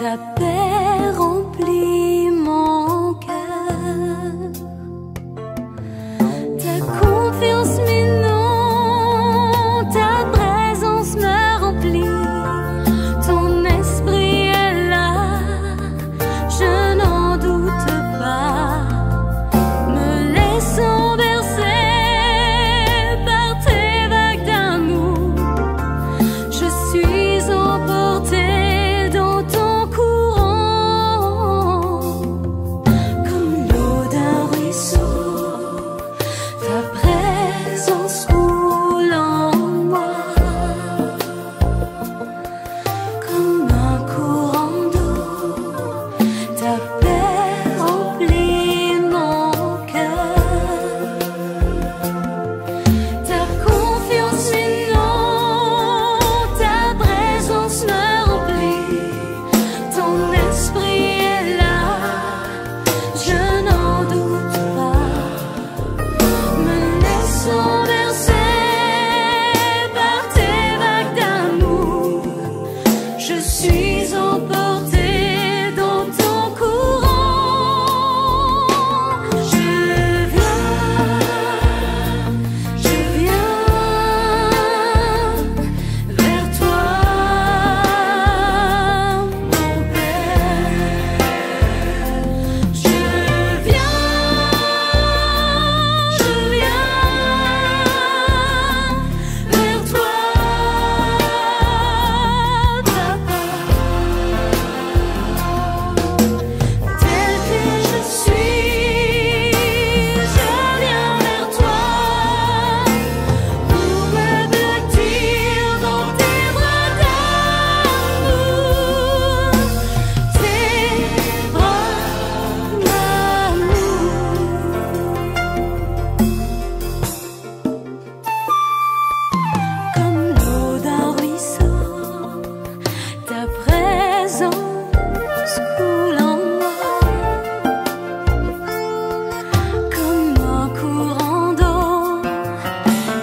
Ta paix remplit mon cœur, ta confiance m'inonde, ta présence me remplit, ton esprit est là, je n'en doute pas, me laissant bercer par tes vagues d'amour, je suis emportée dans ton courant, comme l'eau d'un ruisseau, ta présence coule en moi, comme un courant d'eau, ta paix remplit mon cœur, ta confiance m'inonde, ta présence me remplit, ton esprit est là, je n'en doute pas, me laissant bercer par tes vagues d'amour, je suis emportée dans ton courant, je viens vers toi, mon Père, je viens vers toi, Papa, tel que je suis, je viens vers toi, pour me blottir dans tes bras d'amour, tes bras d'amour. Comme l'eau d'un ruisseau, ta présence coule en moi, comme un courant d'eau,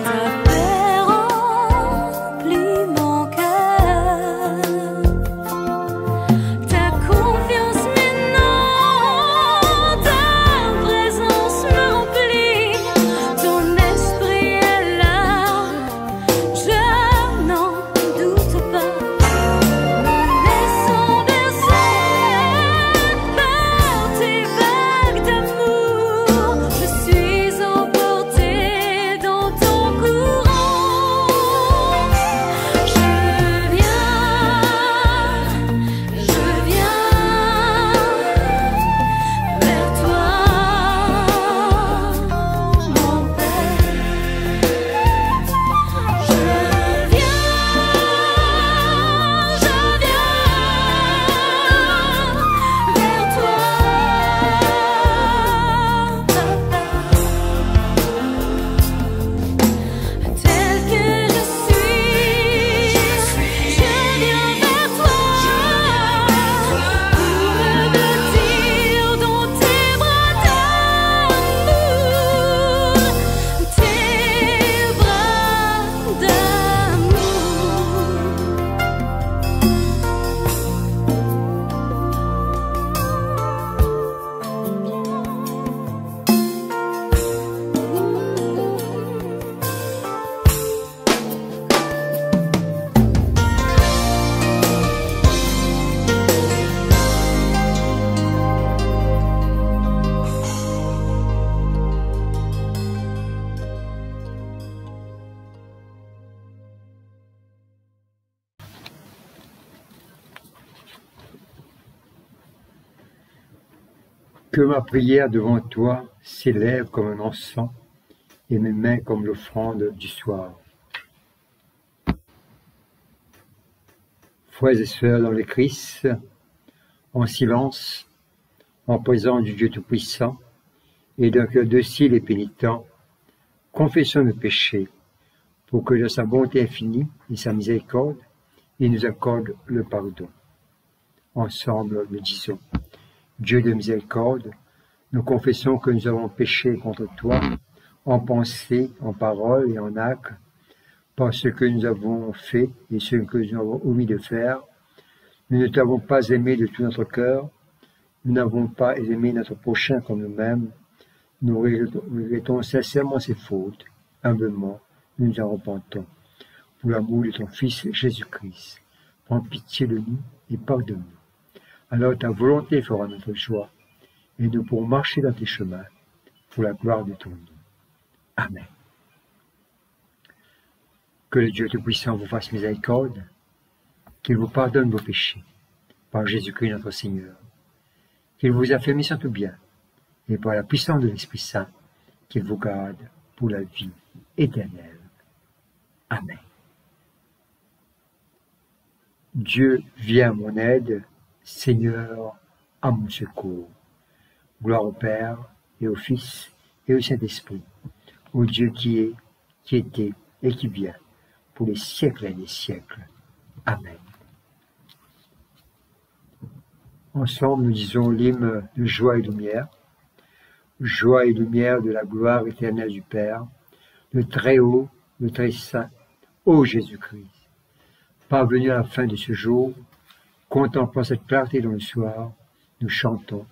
ta paix remplit mon cœur, ta confiance m'inonde, ta présence me remplit, ton esprit est là, je n'en doute pas, me laissant bercer par tes vagues d'amour, je suis emportée dans ton courant, je viens vers toi, mon Père, je viens vers toi, Papa, tel que je suis, je viens vers toi, pour me blottir dans tes bras d'amour, tes bras d'amour. Que ma prière devant toi s'élève comme un encens et mes mains comme l'offrande du soir. Frères et sœurs dans le Christ, en silence, en présence du Dieu Tout-Puissant et d'un cœur docile et pénitent, confessons nos péchés pour que de sa bonté infinie et sa miséricorde, il nous accorde le pardon. Ensemble, nous disons: Dieu de miséricorde, nous confessons que nous avons péché contre toi, en pensée, en parole et en acte, par ce que nous avons fait et ce que nous avons omis de faire. Nous ne t'avons pas aimé de tout notre cœur, nous n'avons pas aimé notre prochain comme nous-mêmes, nous regrettons sincèrement ces fautes, humblement, nous nous en repentons. Pour l'amour de ton Fils Jésus-Christ, prends pitié de nous et pardonne-nous. Alors ta volonté fera notre joie, et nous pourrons marcher dans tes chemins, pour la gloire de ton nom. Amen. Que le Dieu Tout-Puissant vous fasse miséricorde, qu'il vous pardonne vos péchés, par Jésus-Christ notre Seigneur, qu'il vous affermisse en tout bien, et par la puissance de l'Esprit Saint, qu'il vous garde pour la vie éternelle. Amen. Dieu, viens à mon aide, Seigneur, à mon secours. Gloire au Père, et au Fils, et au Saint-Esprit, au Dieu qui est, qui était, et qui vient, pour les siècles et les siècles. Amen. Ensemble, nous disons l'hymne de joie et lumière. Joie et lumière de la gloire éternelle du Père, le Très-Haut, le Très-Saint, ô Jésus-Christ. Parvenus à la fin de ce jour, contemplant cette clarté dans le soir, nous chantons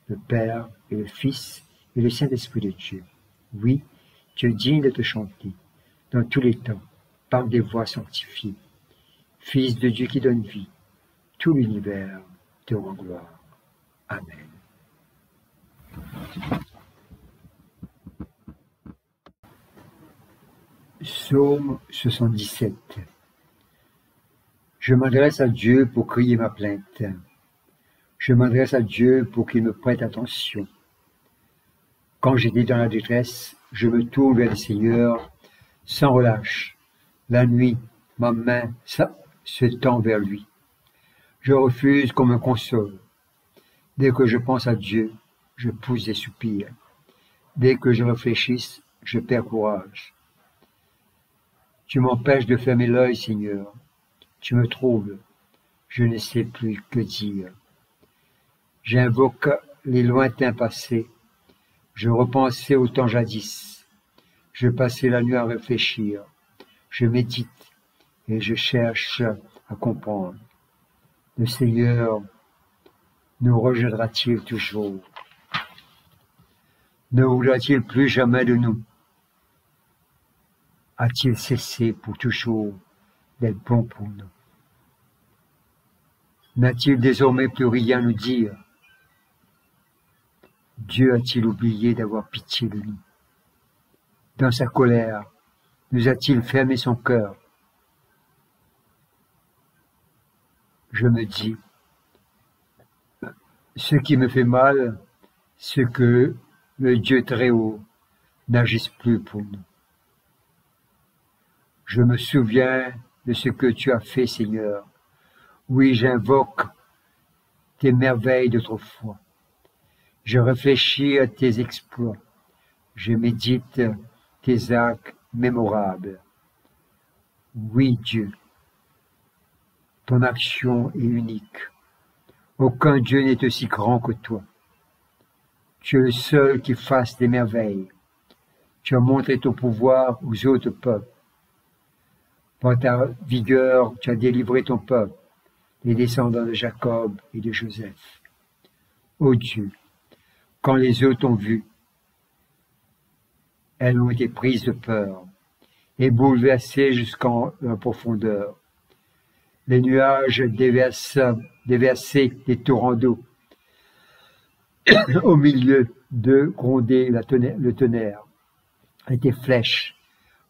le Père et le Fils et le Saint-Esprit de Dieu. Oui, tu es digne de te chanter, dans tous les temps, par des voix sanctifiées. Fils de Dieu qui donne vie, tout l'univers te rend gloire. Amen. Psaume 77. Je m'adresse à Dieu pour crier ma plainte. Je m'adresse à Dieu pour qu'il me prête attention. Quand j'étais dans la détresse, je me tourne vers le Seigneur sans relâche. La nuit, ma main se tend vers lui. Je refuse qu'on me console. Dès que je pense à Dieu, je pousse des soupirs. Dès que je réfléchisse, je perds courage. Tu m'empêches de fermer l'œil, Seigneur. Tu me troubles. Je ne sais plus que dire. J'invoque les lointains passés. Je repensais au temps jadis. Je passais la nuit à réfléchir. Je médite et je cherche à comprendre. Le Seigneur nous rejettera-t-il toujours? Ne voudra-t-il plus jamais de nous? A-t-il cessé pour toujours d'être bon pour nous? N'a-t-il désormais plus rien à nous dire? Dieu a-t-il oublié d'avoir pitié de nous? Dans sa colère, nous a-t-il fermé son cœur? Je me dis, ce qui me fait mal, c'est que le Dieu très haut n'agisse plus pour nous. Je me souviens de ce que tu as fait, Seigneur. Oui, j'invoque tes merveilles d'autrefois. Je réfléchis à tes exploits. Je médite tes actes mémorables. Oui, Dieu, ton action est unique. Aucun Dieu n'est aussi grand que toi. Tu es le seul qui fasse des merveilles. Tu as montré ton pouvoir aux autres peuples. Par ta vigueur, tu as délivré ton peuple, les descendants de Jacob et de Joseph. Ô Dieu, quand les autres t'ont vu, elles ont été prises de peur et bouleversées jusqu'en leur profondeur. Les nuages déversaient des torrents d'eau. Au milieu d'eux grondait le tonnerre, et tes flèches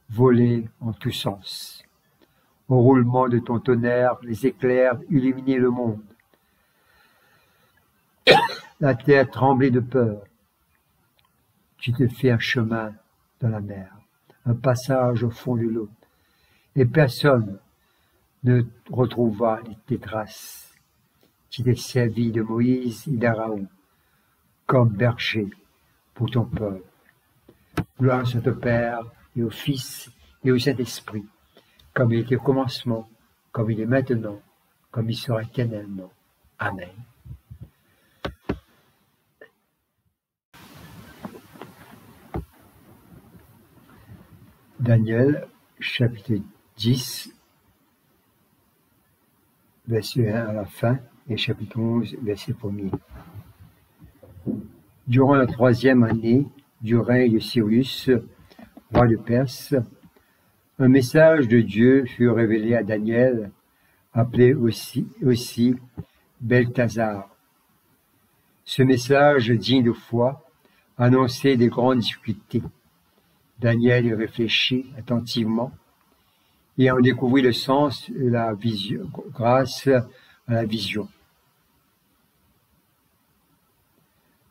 volaient en tous sens. Au roulement de ton tonnerre, les éclairs illuminaient le monde. La terre tremblait de peur. Tu te fais un chemin dans la mer, un passage au fond de l'eau, et personne ne retrouva tes traces. Tu t'es servi de Moïse et d'Aaron comme berger pour ton peuple. Gloire soit au Père et au Fils et au Saint-Esprit, comme il était au commencement, comme il est maintenant, comme il sera éternellement. Amen. Daniel, chapitre 10, verset 1 à la fin, et chapitre 11, verset 1er. Durant la 3e année du règne de Cyrus, roi de Perse, un message de Dieu fut révélé à Daniel, appelé aussi Belthazar. Ce message digne de foi annonçait des grandes difficultés. Daniel y réfléchit attentivement et en découvrit le sens de la vision, grâce à la vision.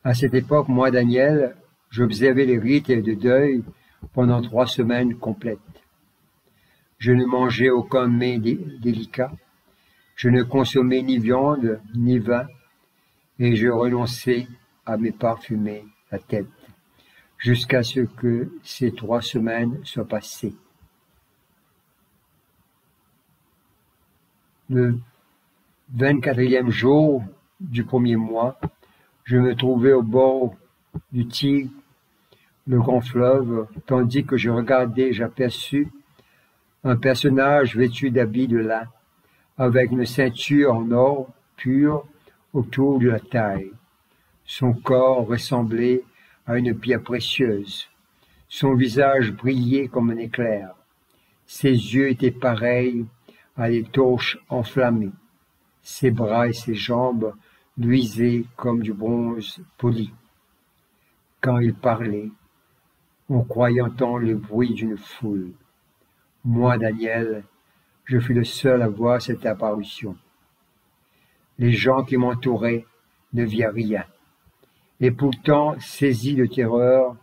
À cette époque, moi, Daniel, j'observais les rites de deuil pendant 3 semaines complètes. Je ne mangeais aucun mets délicat, je ne consommais ni viande ni vin, et je renonçais à me parfumer la tête, jusqu'à ce que ces 3 semaines soient passées. Le 24e jour du 1er mois, je me trouvais au bord du Tigre, le grand fleuve, tandis que je regardais, j'aperçus un personnage vêtu d'habits de lin, avec une ceinture en or pur autour de la taille. Son corps ressemblait à une pierre précieuse. Son visage brillait comme un éclair. Ses yeux étaient pareils à des torches enflammées. Ses bras et ses jambes luisaient comme du bronze poli. Quand il parlait, on croyait entendre le bruit d'une foule. Moi, Daniel, je fus le seul à voir cette apparition. Les gens qui m'entouraient ne virent rien. Et pourtant, saisis de terreur,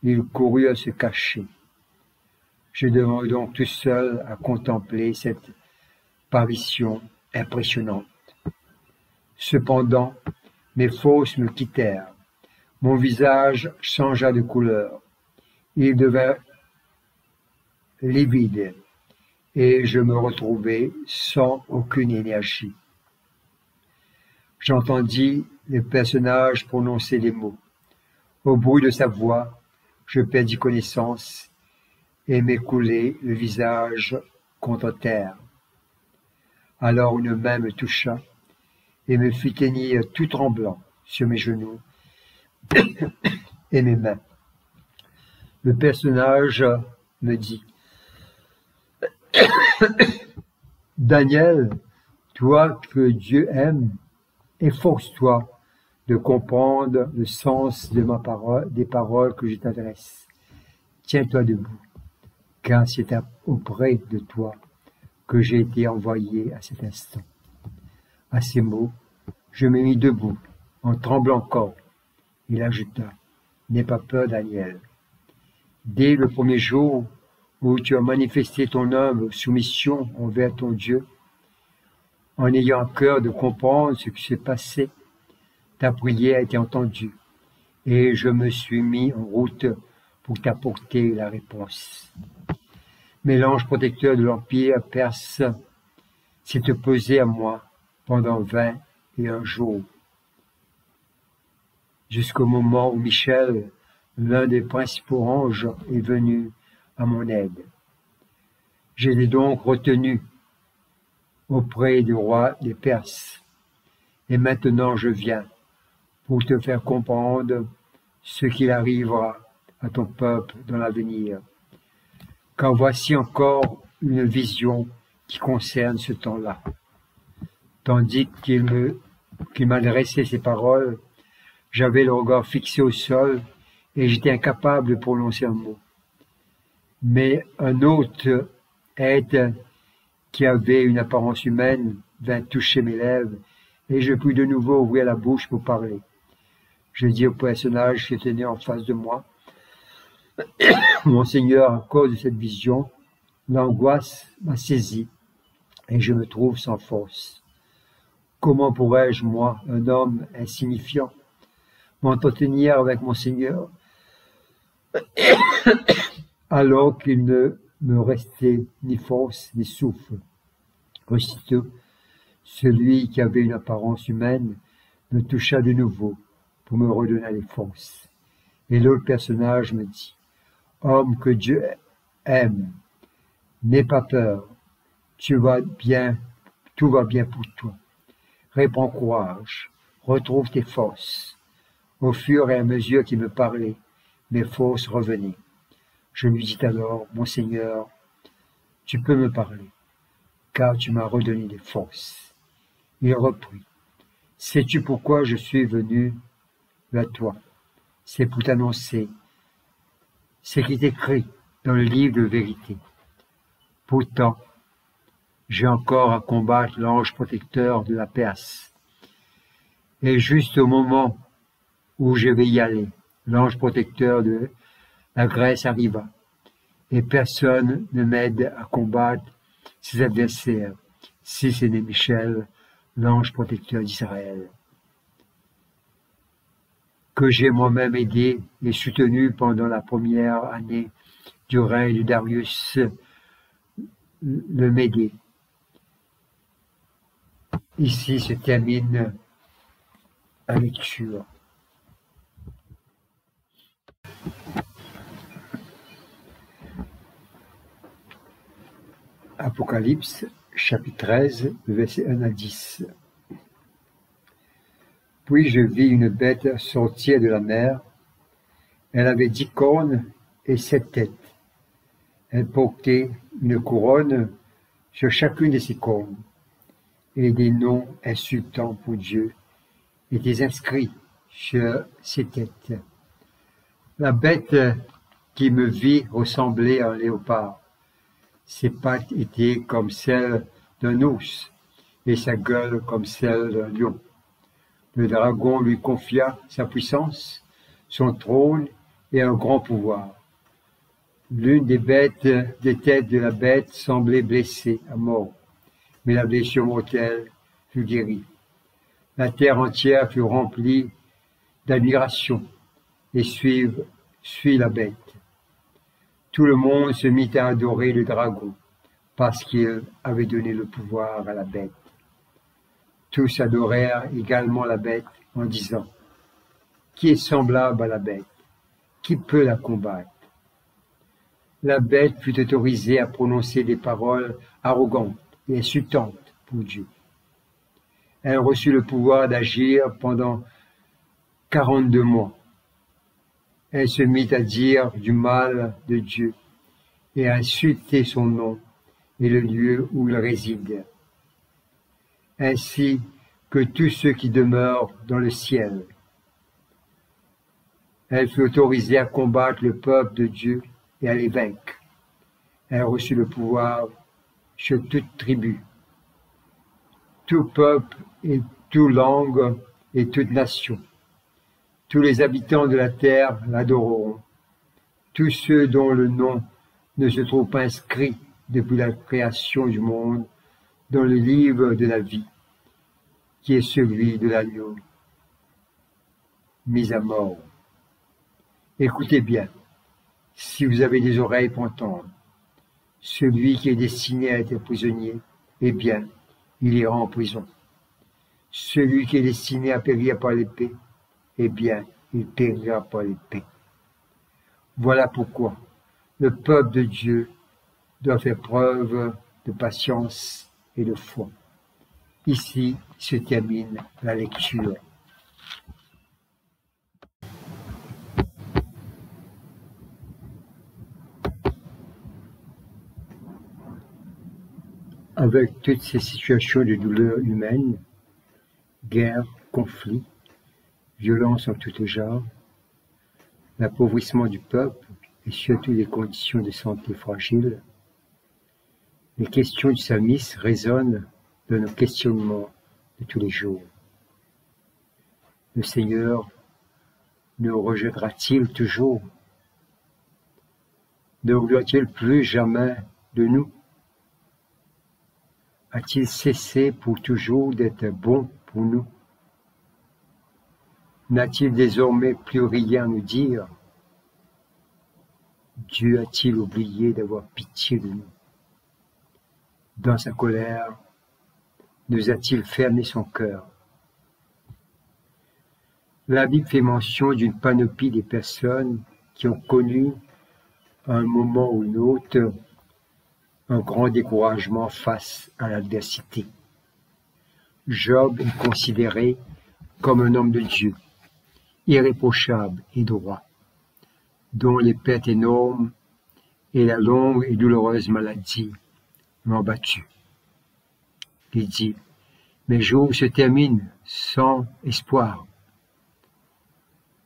ils coururent à se cacher. Je devais donc tout seul à contempler cette apparition impressionnante. Cependant, mes forces me quittèrent. Mon visage changea de couleur. Il devint livide et je me retrouvai sans aucune énergie. J'entendis le personnage prononcer les mots. Au bruit de sa voix, je perdis connaissance et m'écoulai le visage contre terre. Alors une main me toucha et me fit tenir tout tremblant sur mes genoux et mes mains. Le personnage me dit: Daniel, toi que Dieu aime, efforce-toi de comprendre le sens de des paroles que je t'adresse. Tiens-toi debout, car c'est auprès de toi que j'ai été envoyé à cet instant. À ces mots, je me mis debout, en tremblant encore. Il ajouta: N'aie pas peur, Daniel. Dès le 1er jour où tu as manifesté ton humble soumission envers ton Dieu, en ayant à cœur de comprendre ce qui s'est passé, ta prière a été entendue, et je me suis mis en route pour t'apporter la réponse. Mais l'ange protecteur de l'Empire perse s'est opposé à moi pendant 21 jours, jusqu'au moment où Michel, l'un des principaux anges, est venu à mon aide. Je l'ai donc retenu auprès du roi des Perses, et maintenant je viens pour te faire comprendre ce qu'il arrivera à ton peuple dans l'avenir. Car voici encore une vision qui concerne ce temps-là. Tandis qu'il m'adressait ces paroles, j'avais le regard fixé au sol et j'étais incapable de prononcer un mot. Mais un autre être qui avait une apparence humaine vint toucher mes lèvres et je pus de nouveau ouvrir la bouche pour parler. Je dis au personnage qui tenait en face de moi: Mon Seigneur, à cause de cette vision, l'angoisse m'a saisi et je me trouve sans force. Comment pourrais-je, moi, un homme insignifiant, m'entretenir avec mon Seigneur alors qu'il ne me restait ni force ni souffle? Aussitôt, celui qui avait une apparence humaine me toucha de nouveau pour me redonner les forces. Et l'autre personnage me dit: Homme que Dieu aime, n'aie pas peur, tu vas bien Tout va bien pour toi. Reprends courage, retrouve tes forces. Au fur et à mesure qu'il me parlait, mes forces revenaient. Je lui dis alors, mon Seigneur, tu peux me parler, car tu m'as redonné des forces. Il reprit, sais-tu pourquoi je suis venu à toi? C'est pour t'annoncer ce qui est écrit dans le livre de vérité. Pourtant, j'ai encore à combattre l'ange protecteur de la Perse. Et juste au moment où je vais y aller, l'ange protecteur de la Grèce arriva, et personne ne m'aide à combattre ses adversaires, si ce n'est Michel, l'ange protecteur d'Israël, que j'ai moi-même aidé et soutenu pendant la première année du règne de Darius le Médée. Ici se termine la lecture. Apocalypse, chapitre 13, versets 1 à 10. Puis je vis une bête sortir de la mer. Elle avait 10 cornes et 7 têtes. Elle portait une couronne sur chacune de ses cornes, et des noms insultants pour Dieu étaient inscrits sur ses têtes. La bête qui me vit ressemblait à un léopard. Ses pattes étaient comme celles d'un ours, et sa gueule comme celle d'un lion. Le dragon lui confia sa puissance, son trône et un grand pouvoir. L'une des têtes de la bête semblait blessée à mort, mais la blessure mortelle fut guérie. La terre entière fut remplie d'admiration et suit la bête. Tout le monde se mit à adorer le dragon, parce qu'il avait donné le pouvoir à la bête. Tous adorèrent également la bête en disant, « Qui est semblable à la bête? Qui peut la combattre ?» La bête fut autorisée à prononcer des paroles arrogantes et insultantes pour Dieu. Elle reçut le pouvoir d'agir pendant 42 mois. Elle se mit à dire du mal de Dieu et à insulter son nom et le lieu où il réside, ainsi que tous ceux qui demeurent dans le ciel. Elle fut autorisée à combattre le peuple de Dieu et à les vaincre. Elle reçut le pouvoir sur toute tribu, tout peuple et toute langue et toute nation. Tous les habitants de la terre l'adoreront. Tous ceux dont le nom ne se trouve pas inscrit depuis la création du monde dans le livre de la vie, qui est celui de l'agneau mis à mort. Écoutez bien, si vous avez des oreilles pour entendre. Celui qui est destiné à être prisonnier, eh bien, il ira en prison. Celui qui est destiné à périr par l'épée, eh bien, il périra par l'épée. Voilà pourquoi le peuple de Dieu doit faire preuve de patience et de foi. Ici se termine la lecture. Avec toutes ces situations de douleur humaine, guerre, conflit, violence en tout genre, l'appauvrissement du peuple et surtout les conditions de santé fragiles, les questions du psalmiste résonnent dans nos questionnements de tous les jours. Le Seigneur nous rejettera-t-il toujours? Ne voudra-t-il plus jamais de nous? A-t-il cessé pour toujours d'être bon pour nous? N'a-t-il désormais plus rien à nous dire? Dieu a-t-il oublié d'avoir pitié de nous? Dans sa colère, nous a-t-il fermé son cœur? La Bible fait mention d'une panoplie des personnes qui ont connu, à un moment ou un autre, un grand découragement face à l'adversité. Job est considéré comme un homme de Dieu, irréprochable et droit, dont les pertes énormes et la longue et douloureuse maladie l'ont battu. Il dit, mes jours se terminent sans espoir.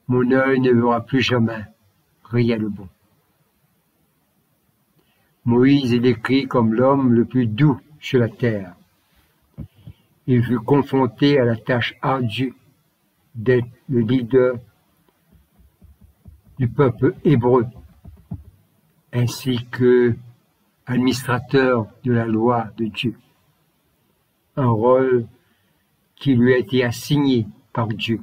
Mon œil ne verra plus jamais rien de bon. Moïse est décrit comme l'homme le plus doux sur la terre. Il fut confronté à la tâche ardue d'être le leader du peuple hébreu, ainsi que administrateur de la loi de Dieu. Un rôle qui lui a été assigné par Dieu,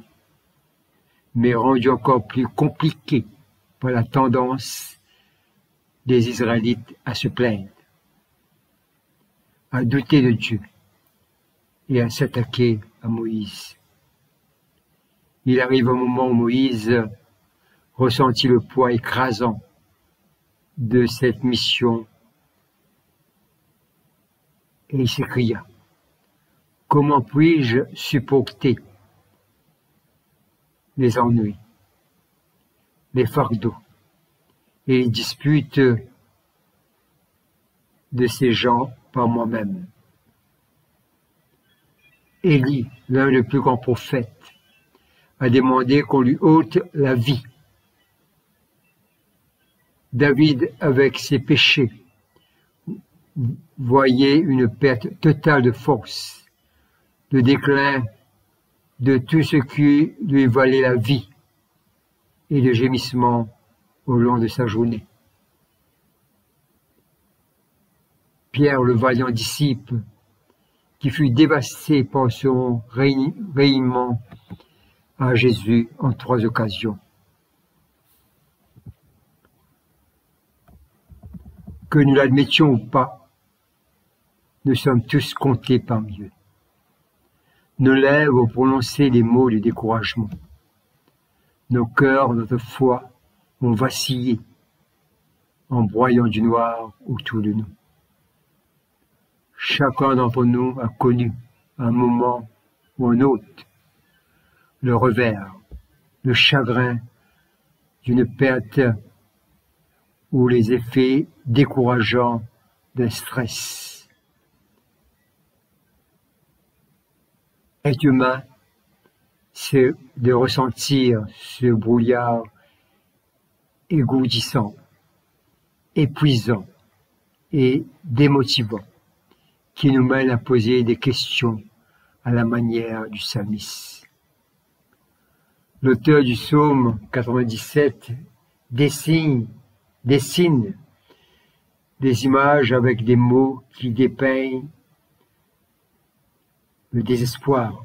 mais rendu encore plus compliqué par la tendance des Israélites à se plaindre, à douter de Dieu et à s'attaquer à Moïse. Il arrive un moment où Moïse ressentit le poids écrasant de cette mission et il s'écria, « Comment puis-je supporter les ennuis, les fardeaux et les disputes de ces gens par moi-même ?» Élie, l'un des plus grands prophètes, a demandé qu'on lui ôte la vie. David, avec ses péchés, voyait une perte totale de force, le déclin de tout ce qui lui valait la vie et le gémissement au long de sa journée. Pierre, le vaillant disciple, qui fut dévasté par son rayonnement à Jésus en 3 occasions. Que nous l'admettions ou pas, nous sommes tous comptés parmi eux. Nos lèvres ont prononcé les mots de découragement. Nos cœurs, notre foi ont vacillé en broyant du noir autour de nous. Chacun d'entre nous a connu, à un moment ou un autre, le revers, le chagrin d'une perte ou les effets décourageants d'un stress. Être humain, c'est de ressentir ce brouillard égoutissant, épuisant et démotivant qui nous mène à poser des questions à la manière du psalmiste. L'auteur du psaume 97 dessine des images avec des mots qui dépeignent le désespoir.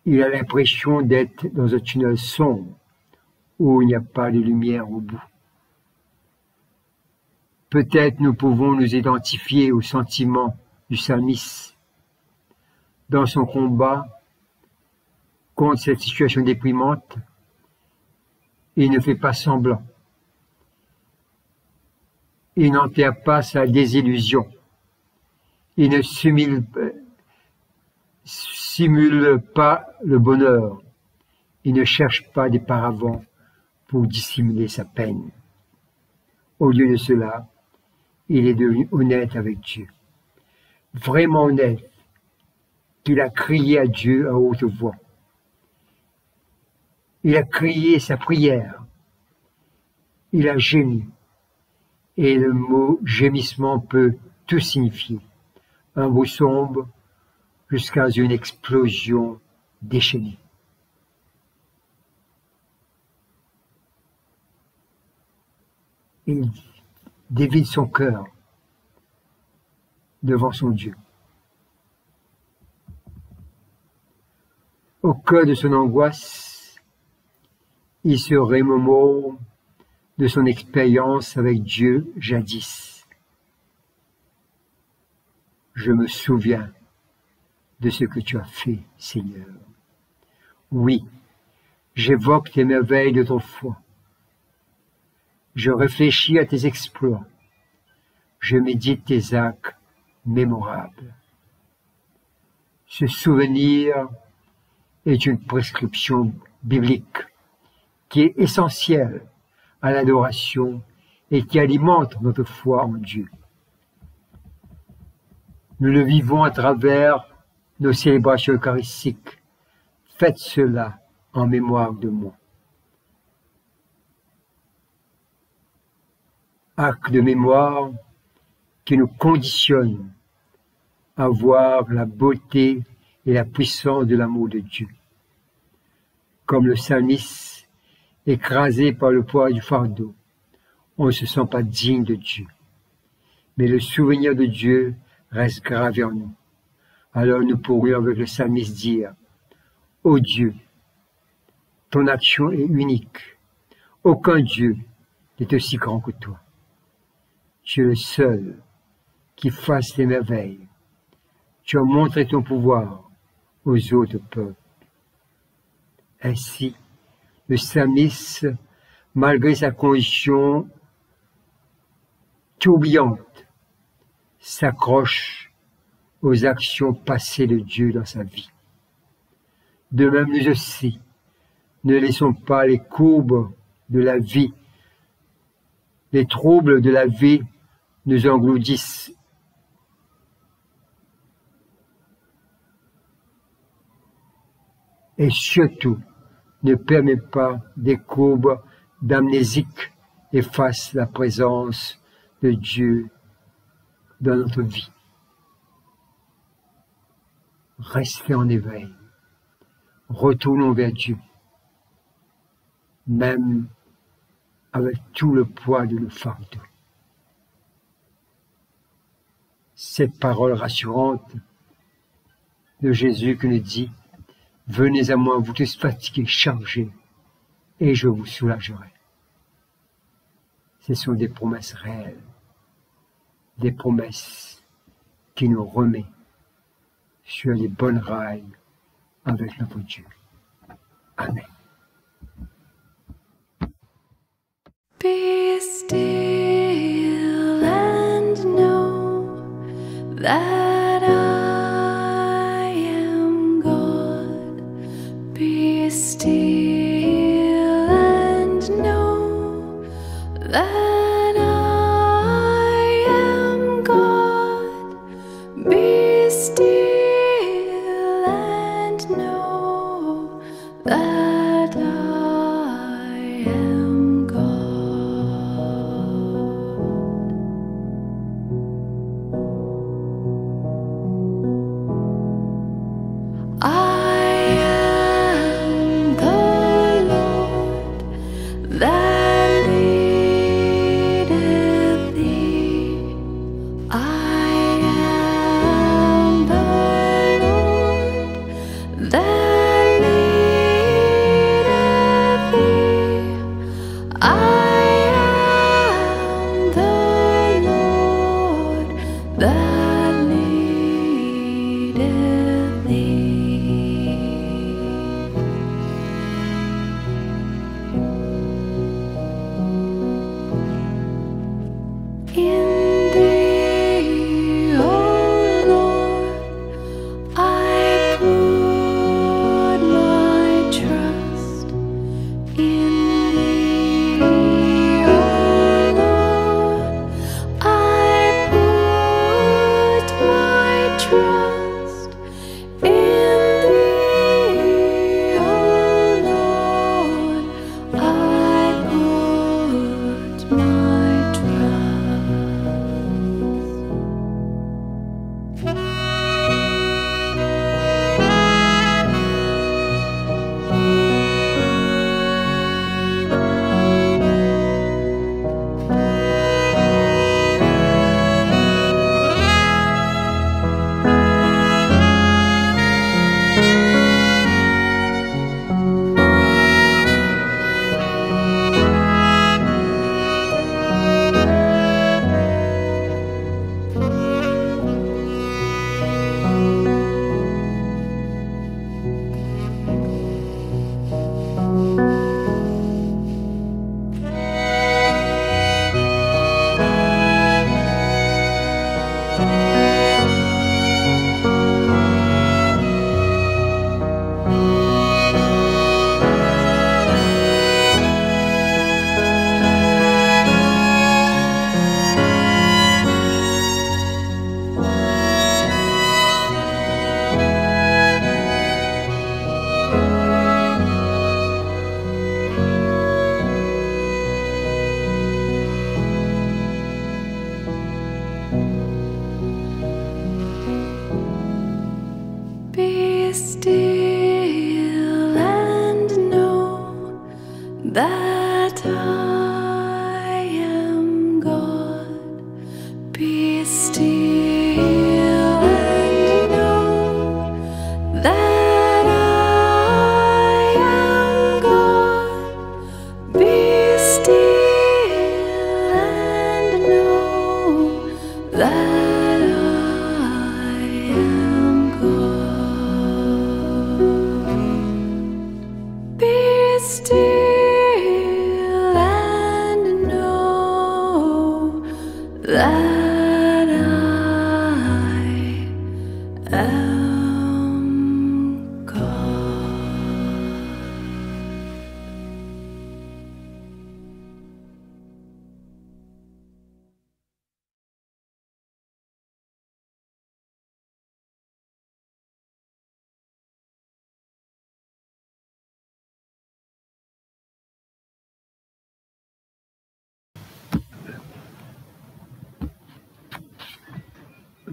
Il a l'impression d'être dans un tunnel sombre où il n'y a pas de lumière au bout. Peut-être nous pouvons nous identifier au sentiment du psalmiste dans son combat contre cette situation déprimante. Il ne fait pas semblant. Il n'enterre pas sa désillusion. Il ne simule pas le bonheur. Il ne cherche pas des paravents pour dissimuler sa peine. Au lieu de cela, il est devenu honnête avec Dieu. Vraiment honnête, qu'il a crié à Dieu à haute voix. Il a crié sa prière. Il a gémi. Et le mot gémissement peut tout signifier. Un mot sombre jusqu'à une explosion déchaînée. Il dévide son cœur devant son Dieu. Au cœur de son angoisse, il se remémore de son expérience avec Dieu jadis. Je me souviens de ce que tu as fait, Seigneur. Oui, j'évoque tes merveilles d'autrefois. Je réfléchis à tes exploits. Je médite tes actes mémorables. Ce souvenir est une prescription biblique qui est essentielle à l'adoration et qui alimente notre foi en Dieu. Nous le vivons à travers nos célébrations eucharistiques. Faites cela en mémoire de moi. Acte de mémoire qui nous conditionne à voir la beauté et la puissance de l'amour de Dieu. Comme le psalmiste, écrasé par le poids du fardeau, on ne se sent pas digne de Dieu. Mais le souvenir de Dieu reste gravé en nous. Alors nous pourrions avec le psalmiste dire, « Ô Dieu, ton action est unique. Aucun Dieu n'est aussi grand que toi. Tu es le seul qui fasse des merveilles. Tu as montré ton pouvoir aux autres peuples. » Ainsi, le psalmiste, malgré sa condition tourbillante, s'accroche aux actions passées de Dieu dans sa vie. De même, nous aussi, ne laissons pas les courbes de la vie, les troubles de la vie nous engloutissent. Et surtout, ne permet pas des courbes d'amnésique effacent la présence de Dieu dans notre vie. Restez en éveil. Retournons vers Dieu, même avec tout le poids de nos fardeaux. Cette parole rassurante de Jésus qui nous dit « Venez à moi, vous tous fatigués, chargés, et je vous soulagerai. » Ce sont des promesses réelles, des promesses qui nous remettent sur les bonnes rails avec notre Dieu. Amen. Be still and know that I am God. Be still and know that I am God. Be still and know that I am God. I am the Lord that leadeth thee. I am the Lord that leadeth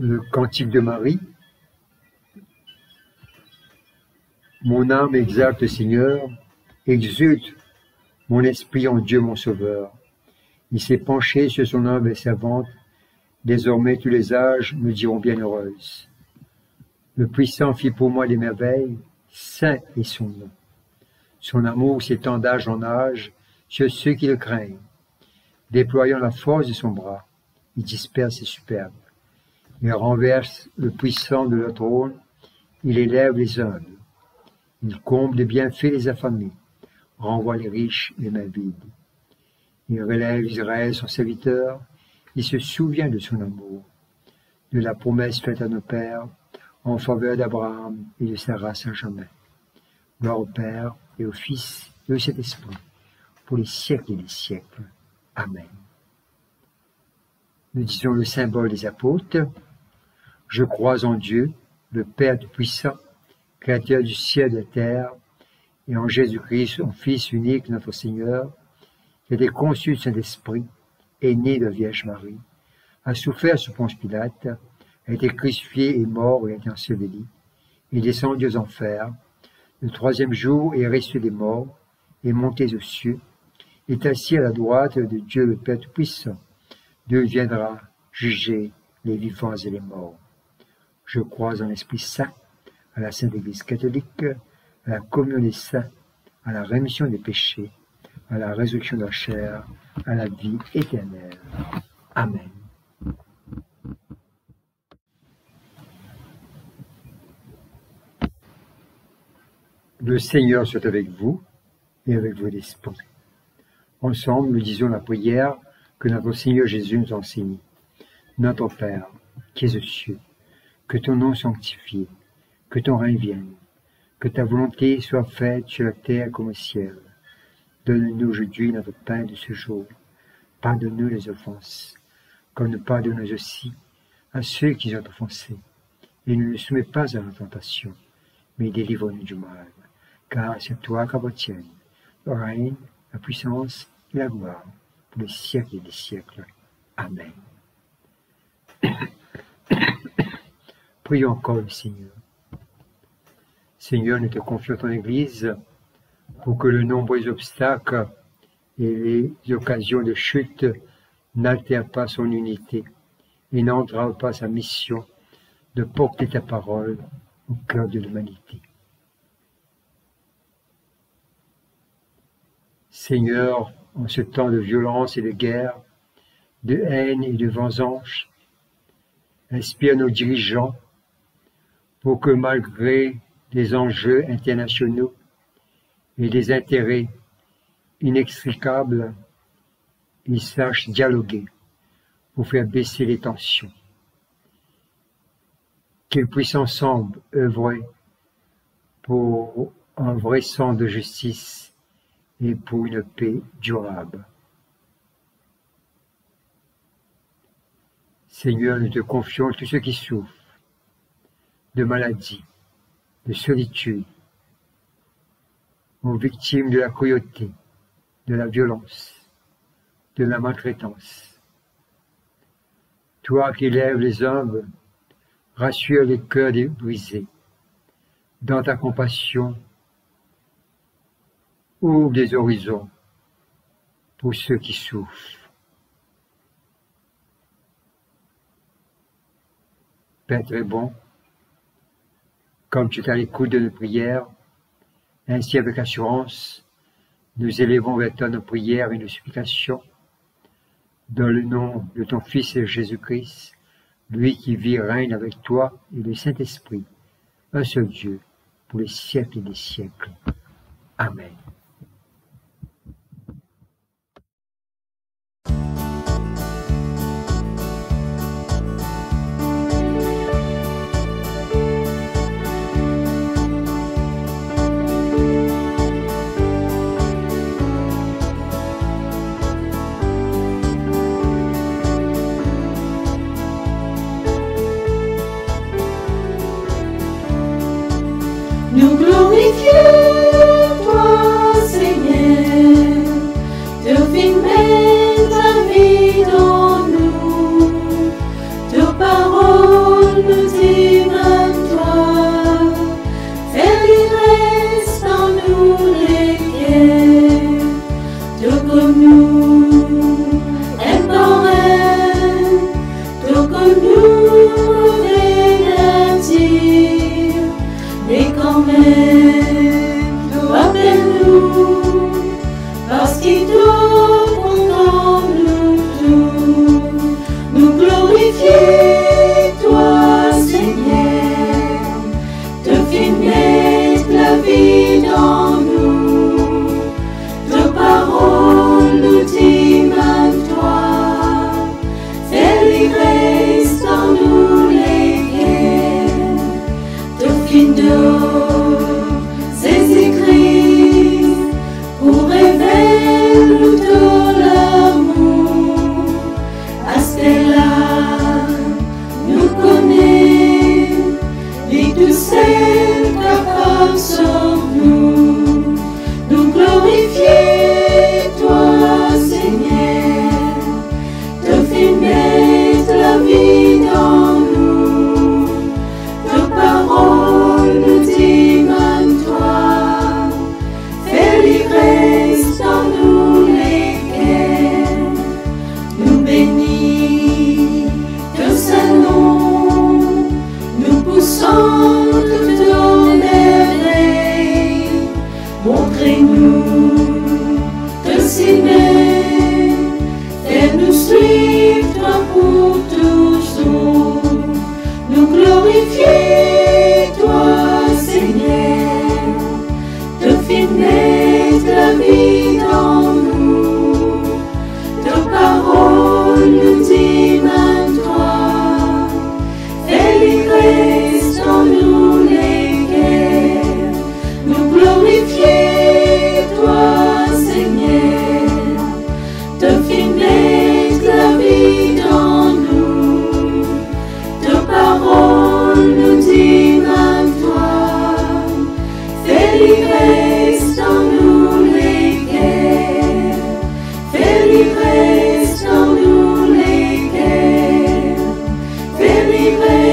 Le cantique de Marie. Mon âme exalte le Seigneur, exulte mon esprit en Dieu mon Sauveur. Il s'est penché sur son humble servante, désormais tous les âges me diront bienheureuse. Le Puissant fit pour moi des merveilles, saint est son nom. Son amour s'étend d'âge en âge sur ceux qui le craignent. Déployant la force de son bras, il disperse les superbes. Il renverse le puissant de leur trône, il élève les humbles. Il comble de bienfaits les affamés, renvoie les riches les mains vides. Il relève Israël son serviteur, il se souvient de son amour, de la promesse faite à nos pères, en faveur d'Abraham et de sa race à jamais. Gloire au Père et au Fils et au Saint-Esprit, pour les siècles et les siècles. Amen. Nous disons le symbole des apôtres. Je crois en Dieu, le Père Tout-Puissant, Créateur du ciel et de la terre, et en Jésus-Christ, son Fils unique, notre Seigneur, qui a été conçu du Saint-Esprit, est né de la Vierge Marie, a souffert sous Ponce Pilate, a été crucifié et mort et a été enseveli, est descendu aux enfers, le troisième jour est ressuscité des morts, est monté aux cieux, est assis à la droite de Dieu le Père Tout-Puissant, Dieu viendra juger les vivants et les morts. Je crois en l'Esprit Saint, à la Sainte Église catholique, à la communion des saints, à la rémission des péchés, à la résurrection de la chair, à la vie éternelle. Amen. Le Seigneur soit avec vous et avec votre esprit. Ensemble, nous disons la prière que notre Seigneur Jésus nous enseigne. Notre Père, qui es aux cieux, que ton nom soit sanctifié, que ton règne vienne, que ta volonté soit faite sur la terre comme au ciel. Donne-nous aujourd'hui notre pain de ce jour. Pardonne-nous les offenses, comme nous pardonnons aussi à ceux qui nous ont offensés. Et ne nous soumets pas à la tentation, mais délivre-nous du mal. Car c'est toi qu'appartiennent le règne, la puissance et la gloire, pour les siècles et les siècles. Amen. Prions encore le Seigneur. Seigneur, nous te confions ton Église pour que le nombreux obstacles et les occasions de chute n'altèrent pas son unité et n'entravent pas sa mission de porter ta parole au cœur de l'humanité. Seigneur, en ce temps de violence et de guerre, de haine et de vengeance, inspire nos dirigeants pour que malgré des enjeux internationaux et des intérêts inextricables, ils sachent dialoguer pour faire baisser les tensions. Qu'ils puissent ensemble œuvrer pour un vrai sens de justice et pour une paix durable. Seigneur, nous te confions tous ceux qui souffrent de maladies, de solitude, aux victimes de la cruauté, de la violence, de la maltraitance. Toi qui élèves les humbles, rassure les cœurs brisés. Dans ta compassion, ouvre des horizons pour ceux qui souffrent. Père très bon, comme tu es à l'écoute de nos prières, ainsi avec assurance, nous élevons vers toi nos prières et nos supplications, dans le nom de ton Fils Jésus-Christ, lui qui vit et règne avec toi et le Saint-Esprit, un seul Dieu, pour les siècles et les siècles. Amen. Nous glorifions toi, vie dans nous. Ta parole nous dit maintenant, fais l'ivresse dans nous lesquels nous glorifier toi, Seigneur. Ta finesse, la vie dans nous. Ta parole nous dit maintenant, fais l'ivresse dans nous lesquels, fais l'ivresse dans nous lesquels, fais l'ivresse.